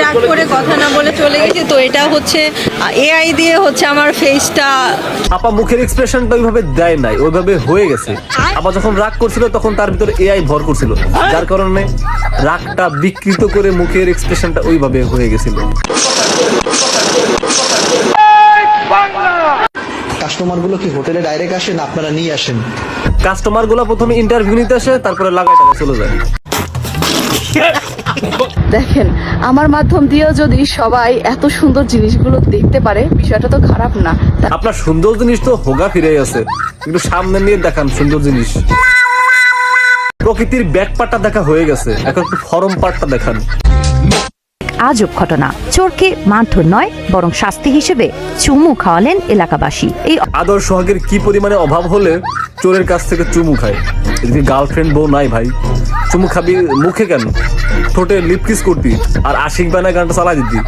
রাগ করে কথা না বলে চলে গেছি, তো এটা হচ্ছে এআই দিয়ে হচ্ছে আমার ফেসটা। আপা মুখের এক্সপ্রেশনটা ওইভাবে দেয় নাই, ওইভাবে হয়ে গেছে। আপা যখন রাগ করছিল তখন তার ভিতরে এআই ভর করছিল, যার কারণে রাগটা বিকৃত করে মুখের এক্সপ্রেশনটা ওইভাবে হয়ে গেছিল। কাস্টমার গুলো কি হোটেলে ডাইরেক্ট আসেন, আপনারা নিয়ে আসেন? কাস্টমার গুলা প্রথমে ইন্টারভিউ নিতে আসে, তারপরে লাগাই টাকা চলে যায়। দেখেন, আমার মাধ্যম দিয়েও যদি সবাই এত সুন্দর জিনিসগুলো দেখতে পারে, বিষয়টা তো খারাপ না। আপনার সুন্দর জিনিস তো হোগা ফিরে আছে, একটু সামনে নিয়ে দেখান সুন্দর জিনিস। প্রকৃতির ব্যাক পার্টটা দেখা হয়ে গেছে, এখন একটু ফরম পার্টটা দেখান। আজব ঘটনা, চোরকে মারধর নয় বরং শাস্তি হিসেবে চুমু খাওয়ালেন এলাকাবাসী। এই আদর সোহাগের কি পরিমাণে অভাব হলে চোরের কাছ থেকে চুমু খায়। এদিকে গার্লফ্রেন্ড বউ নাই ভাই, চুমু খাবি মুখে কেন, ঠোঁটে লিপ কিস করতি আর আশিক বানায় গানটা চালাই দিতি।